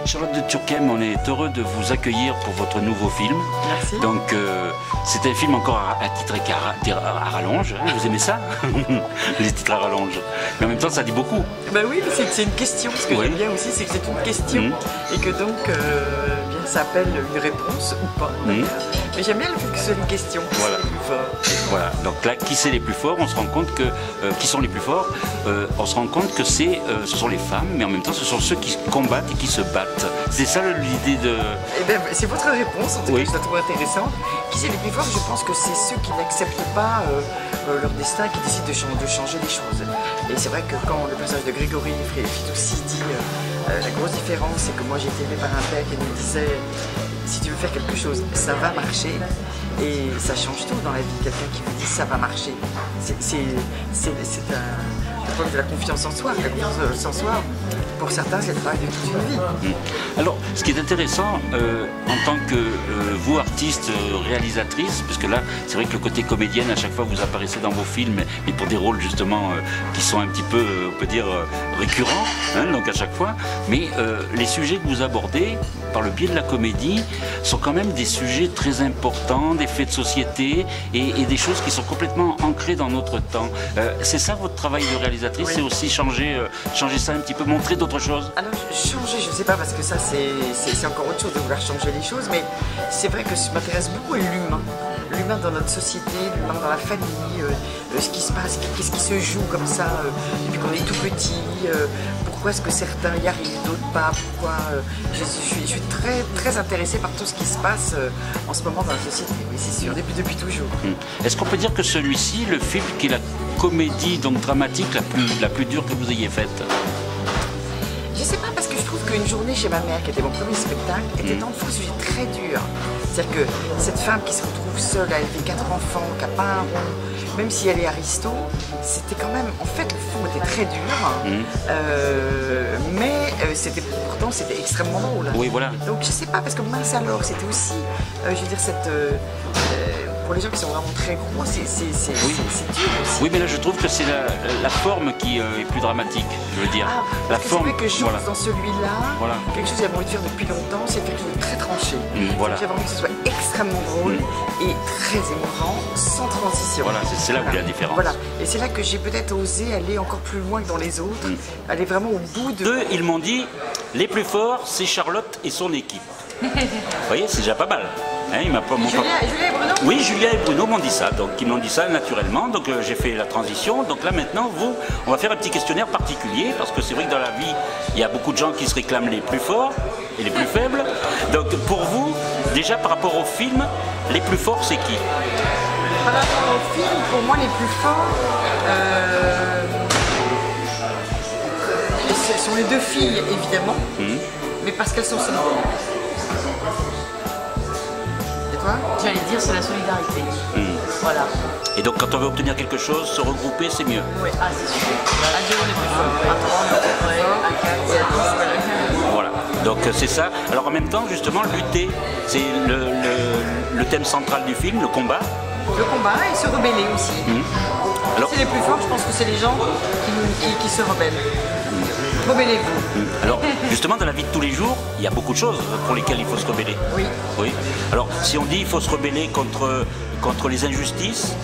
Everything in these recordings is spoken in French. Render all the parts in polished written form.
Charlotte de Turckheim, on est heureux de vous accueillir pour votre nouveau film. Merci. Donc, c'est un film encore à titre à rallonge. Hein, vous aimez ça? Les titres à rallonge. Mais en même temps, ça dit beaucoup. Ben oui, c'est une question. Ce que j'aime bien aussi, c'est que c'est une question. Et que donc, bien, ça appelle une réponse ou pas. Mais j'aime bien le fait que ce soit une question. Voilà. Les plus forts. Voilà. Donc là, qui c'est les plus forts? On se rend compte que qui sont les plus forts? On se rend compte que ce sont les femmes, mais en même temps, ce sont ceux qui combattent et qui se battent. C'est ça l'idée de. Eh ben, c'est votre réponse. En tout cas, je la trouve intéressante. Qui c'est les plus forts? Je pense que c'est ceux qui n'acceptent pas leur destin, qui décident de changer les choses. Et c'est vrai que quand le personnage de Grégory Fitoussi dit la grosse différence, c'est que moi j'ai été aimé par un père qui nous disait si tu veux faire quelque chose, ça va marcher. Et ça change tout dans la vie. Quelqu'un qui vous dit ça va marcher. C'est un problème de la confiance en soi. La confiance en soi, pour certains, c'est le travail de toute une vie. Alors, ce qui est intéressant, en tant que vous, artiste, réalisatrice, parce que là, c'est vrai que le côté comédienne, à chaque fois, vous apparaissez dans vos films, mais pour des rôles, justement, qui sont un petit peu, on peut dire, récurrents, hein, donc à chaque fois. Mais les sujets que vous abordez, par le biais de la comédie, sont quand même des sujets très importants, des faits de société et des choses qui sont complètement ancrées dans notre temps. C'est ça votre travail de réalisatrice, c'est aussi changer ça un petit peu, montrer d'autres choses? Alors changer, je ne sais pas, parce que ça c'est encore autre chose de vouloir changer les choses, mais c'est vrai que ce qui m'intéresse beaucoup est l'humain. L'humain dans notre société, l'humain dans la famille, ce qui se passe, qu'est-ce qui se joue comme ça depuis qu'on est tout petit, pourquoi est-ce que certains y arrivent, d'autres pas, pourquoi... je suis très, très intéressée par tout ce qui se passe en ce moment dans la société, oui c'est sûr, depuis toujours. Est-ce qu'on peut dire que celui-ci, le film qui est la comédie donc dramatique la plus dure que vous ayez faite? Je sais pas, parce que je trouve qu'une journée chez ma mère, qui était mon premier spectacle, était dans le fond un sujet très dur. C'est-à-dire que cette femme qui se retrouve seule à élever 4 enfants, qui n'a pas un rond, même si elle est aristo, c'était quand même, en fait, le fond était très dur, mais pourtant c'était extrêmement drôle. Oui, voilà. Donc je sais pas, parce que mince alors, c'était aussi, je veux dire, pour les gens qui sont vraiment très gros, c'est dur aussi. Oui, mais là je trouve que c'est la forme qui est plus dramatique, je veux dire. La forme. C'est vrai que je pense dans celui-là, quelque chose que j'avais envie de faire depuis longtemps, c'est quelque chose de très tranché. J'avais envie que ce soit extrêmement drôle et très émouvant, sans transition. Voilà, c'est là où il y a la différence. Voilà, et c'est là que j'ai peut-être osé aller encore plus loin que dans les autres, aller vraiment au bout de... Eux, ils m'ont dit, les plus forts, c'est Charlotte et son équipe. Vous voyez, c'est déjà pas mal. Hein, Julia et Bruno? Oui, Julia et Bruno m'ont dit ça, donc ils m'ont dit ça naturellement, donc j'ai fait la transition. Donc là maintenant, on va faire un petit questionnaire particulier, parce que c'est vrai que dans la vie, il y a beaucoup de gens qui se réclament les plus forts et les plus faibles. Donc pour vous, déjà par rapport au film, les plus forts c'est qui? Par rapport au film, pour moi les plus forts, ce sont les deux filles évidemment, mais parce qu'elles sont solidaires. J'allais dire c'est la solidarité. Voilà. Et donc quand on veut obtenir quelque chose, se regrouper c'est mieux. Oui, c'est sûr. À deux on est plus fort. À 3 on est plus fort. À 4 et à 10. Voilà. Donc c'est ça. Alors en même temps justement lutter, c'est le thème central du film, le combat. Le combat et se rebeller aussi. Alors, c'est les plus forts, je pense que c'est les gens qui se rebellent. Rebellez-vous. Alors, justement, dans la vie de tous les jours, il y a beaucoup de choses pour lesquelles il faut se rebeller. Oui. Alors, si on dit qu'il faut se rebeller contre les injustices...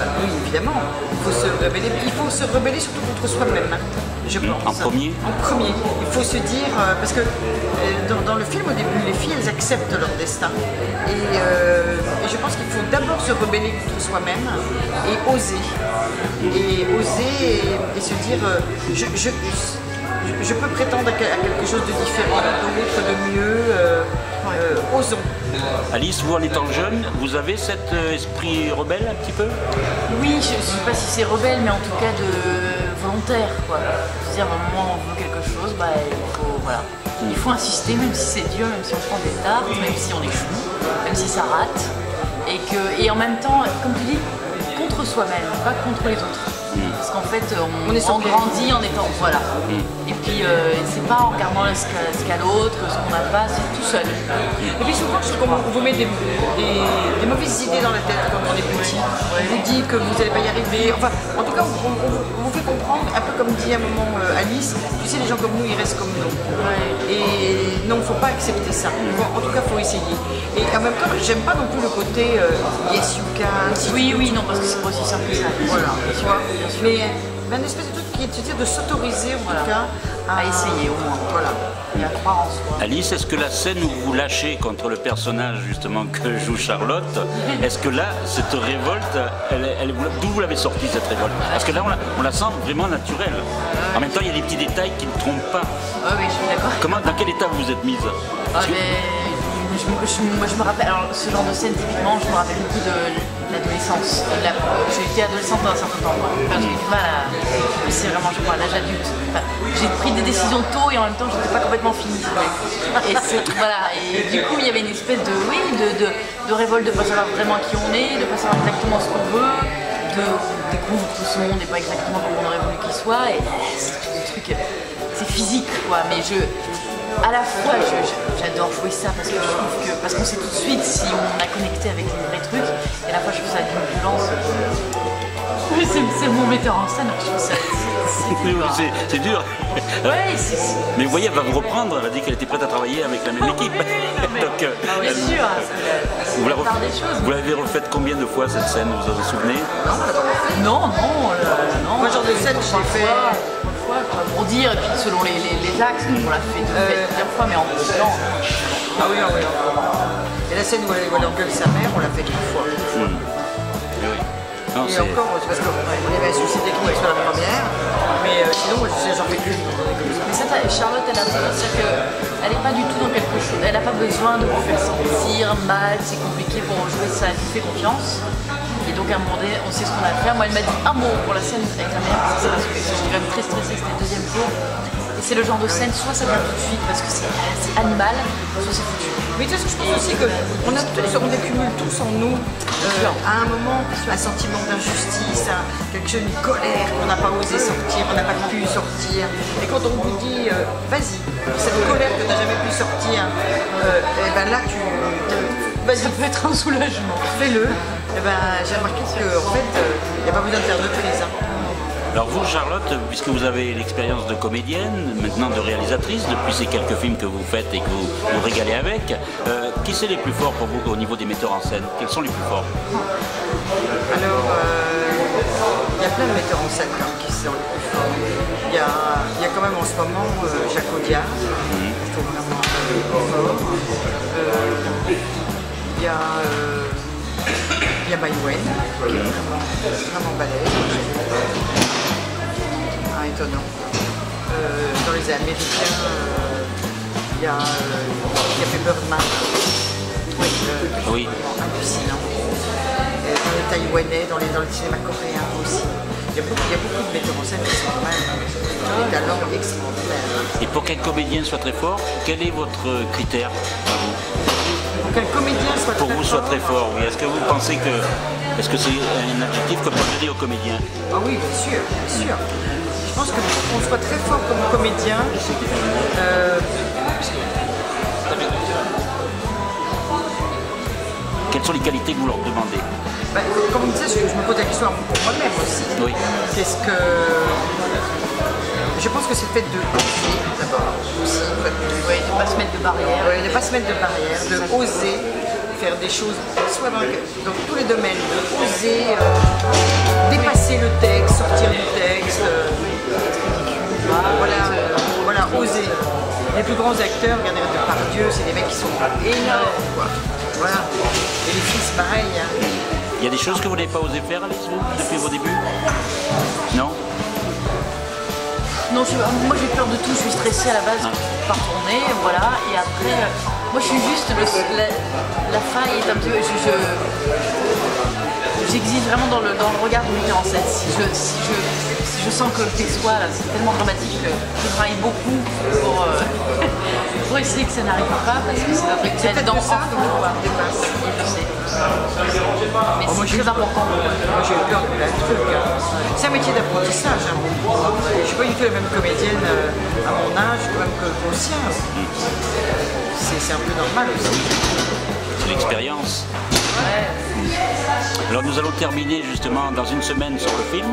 Oui, évidemment. Il faut se rebeller surtout contre soi-même, je pense. En premier? En premier. Il faut se dire... parce que dans le film, au début, les filles, elles acceptent leur destin. Et je pense qu'il faut d'abord se rebeller contre soi-même et oser. Et oser et se dire... je peux prétendre à quelque chose de différent, d'autre, de mieux, osons. Alice, vous en étant jeune, vous avez cet esprit rebelle un petit peu? Oui, je ne sais pas si c'est rebelle, mais en tout cas de volontaire, quoi. C'est-à-dire, à un moment où on veut quelque chose, il faut insister, même si c'est dur, même si on prend des tartes, même si on échoue, même si ça rate. Et en même temps, comme tu dis, contre soi-même, pas contre les autres. parce qu'en fait on grandit en étant voilà. Et puis c'est pas en regardant ce qu'a l'autre, ce qu'on n'a pas, c'est tout seul. Et puis souvent je trouve qu'on vous met des mauvaises idées dans la tête quand on est petit. On vous dit que vous n'allez pas y arriver. Enfin, en tout cas, on vous fait comprendre, un peu comme dit à un moment Alice, tu sais, les gens comme nous, ils restent comme nous. Et non, il ne faut pas accepter ça. En tout cas, il faut essayer. Et en même temps, j'aime pas non plus le côté yes you can. Oui, non, parce que c'est pas aussi simple que ça. Voilà, tu vois. Mais une espèce de truc qui est de se dire de s'autoriser en tout cas à essayer au moins. Voilà. Et à croire en soi. Alice, est-ce que la scène où vous lâchez contre le personnage justement que joue Charlotte, est-ce que là, cette révolte, d'où vous l'avez sortie cette révolte? Parce que là, on la sent vraiment naturelle. En même temps, il y a des petits détails qui ne trompent pas. Oui, je suis d'accord. Dans quel état vous vous êtes mise? Moi je me rappelle, alors ce genre de scène typiquement, je me rappelle beaucoup de l'adolescence. J'ai été adolescente pendant un certain temps, j'ai eu du mal à. C'est vraiment, je crois, à l'âge adulte. Enfin, j'ai pris des décisions tôt et en même temps j'étais pas complètement finie. Et voilà, et du coup il y avait une espèce de révolte de pas savoir vraiment qui on est, de pas savoir exactement ce qu'on veut, de découvrir que ce monde n'est pas exactement comme on aurait voulu qu'il soit. Et c'est des trucs, c'est physique quoi, mais à la fois, j'adore jouer ça parce que je trouve que parce qu'on sait tout de suite si on a connecté avec les vrais trucs. Et à la fois, je trouve ça d'une violence. Oui, c'est mon metteur en scène. Je trouve ça. C'est dur. Ouais, mais vous voyez, elle va vous reprendre. Elle a dit qu'elle était prête à travailler avec la même équipe. Donc, bien sûr. Vous l'avez refaite combien de fois cette scène? Vous vous en souvenez? Non. Moi, genre de scène, j'ai fait. Pour dire, et puis selon les axes, on l'a fait plusieurs fois, mais en blanc. Ah oui. Et la scène où elle engueule sa mère, on l'a fait 3 fois. Non, et encore, c'est parce qu'on avait un souci technique sur la première, mais sinon, j'en fais plus. Mais ça, Charlotte, elle a c'est-à-dire qu'elle n'est pas du tout dans quelque chose, elle n'a pas besoin de vous faire sentir mal, c'est compliqué pour jouer ça, elle vous fait confiance. Et donc à un moment donné, on sait ce qu'on a à faire. Moi, elle m'a dit un mot pour la scène avec la mère, parce que j'étais quand même très stressée, c'était le deuxième jour. Et c'est le genre de scène, soit ça vient tout de suite parce que c'est animal, soit c'est foutu. Mais tu sais, je pense aussi qu'on accumule tous en nous, à un moment, un sentiment d'injustice, quelque chose, une colère qu'on n'a pas osé sortir, on n'a pas pu sortir. Et quand on vous dit, vas-y, cette colère que tu n'as jamais pu sortir, et ben là, ça peut être un soulagement. Fais-le. Et ben, j'ai remarqué qu'en fait, il n'y a pas besoin de faire de prise. Alors vous, Charlotte, puisque vous avez l'expérience de comédienne, maintenant de réalisatrice, depuis ces quelques films que vous faites et que vous vous régalez avec, qui sont les plus forts pour vous au niveau des metteurs en scène? Quels sont les plus forts? Alors, il y a plein de metteurs en scène qui sont les plus forts. Il y a quand même en ce moment Jacques Audiard, je trouve vraiment fort. Il y a Maïwen, qui est vraiment balèze. Étonnant. Dans les Américains, il y a fait Birdman. Oui. Hallucinant. Dans les Taïwanais, dans le cinéma coréen aussi. Il y a beaucoup de metteurs en scène qui sont quand même des talents extraordinaires. Et pour qu'un comédien soit très fort, quel est votre critère Pour qu'un comédien soit pour vous soit très fort, oui. Est-ce que vous pensez que... Est-ce que c'est un adjectif que vous dire aux comédiens? Ah oui, bien sûr, bien sûr. Je pense que pour qu'on soit très fort comme comédien, quelles sont les qualités que vous leur demandez? Comme on disait, je me pose la question pour moi-même aussi. Oui. Je pense que c'est le fait de oser d'abord aussi. Oui, de ne pas se mettre de barrière. Oui, de ne pas se mettre de barrière, de oser faire des choses, soit dans tous les domaines, de oser dépasser le texte, sortir du texte. Voilà, oser. Les plus grands acteurs, regardez Depardieu, c'est des mecs qui sont énormes, quoi. Voilà. Et les filles, c'est pareil. Hein. Il y a des choses que vous n'avez pas osé faire, Alice, vous, depuis vos débuts? Non? Non, moi j'ai peur de tout, je suis stressée à la base par tourner, voilà, et après, moi je suis juste, la faille est un peu, j'exige vraiment dans le regard du metteur en scène. Si je sens que le texte soit là, c'est tellement dramatique que je travaille beaucoup pour toujours essayer que ça n'arrive pas parce que c'est notre C'est peut-être de ça qu'on dépasse. Mais c'est très important. Moi j'ai eu peur de plein de trucs. C'est un métier d'apprentissage. Je ne suis pas du tout la même comédienne à mon âge quand même qu'au sien. C'est un peu normal aussi. C'est l'expérience. Alors nous allons terminer justement dans une semaine sur le film,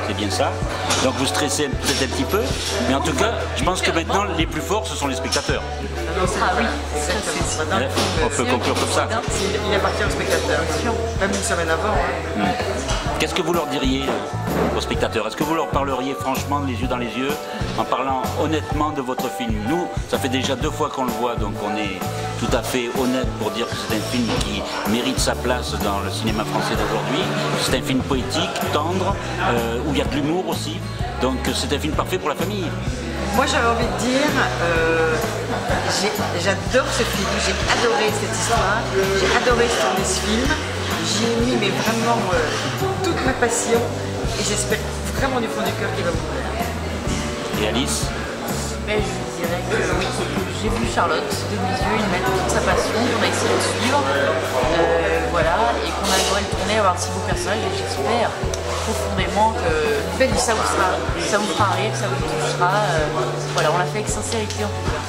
c'est bien ça. Donc vous stressez peut-être un petit peu, mais en tout cas, je pense que maintenant les plus forts ce sont les spectateurs. Ah oui, exactement. On peut conclure comme ça. Il appartient aux spectateurs, même une semaine avant. Qu'est-ce que vous leur diriez aux spectateurs? Est-ce que vous leur parleriez franchement, les yeux dans les yeux, en parlant honnêtement de votre film? Nous, ça fait déjà 2 fois qu'on le voit, donc on est tout à fait honnête pour dire que c'est un film qui mérite sa place dans le cinéma français d'aujourd'hui. C'est un film poétique, tendre, où il y a de l'humour aussi. Donc c'est un film parfait pour la famille. Moi j'avais envie de dire, j'adore ce film, j'ai adoré cette histoire, j'ai adoré tourner ce film, j'y ai mis mais vraiment toute ma passion et j'espère vraiment du fond du cœur qu'il va vous plaire. Et Alice? Mais je dirais que oui, j'ai vu Charlotte de mes yeux, il met toute sa passion, qu'on a essayé de suivre, voilà, et qu'on a adoré le tourner, avoir de si beaux personnages, et j'espère profondément que ça vous fera rire, ça vous touchera. Voilà, on l'a fait avec sincérité en tout cas.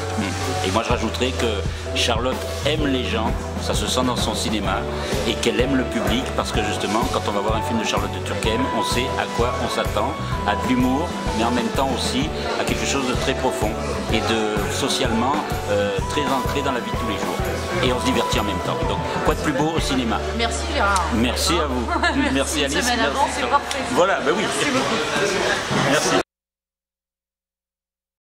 Et moi je rajouterais que Charlotte aime les gens, ça se sent dans son cinéma, et qu'elle aime le public parce que justement quand on va voir un film de Charlotte de Turckheim, on sait à quoi on s'attend, à de l'humour, mais en même temps aussi à quelque chose de très profond et de socialement très ancré dans la vie de tous les jours. Et on se divertit en même temps. Donc quoi de plus beau au cinéma? Merci Gérard. Merci à vous. Merci Alice. Une semaine avant, c'est parfait. Voilà, ben oui. Merci beaucoup. Merci.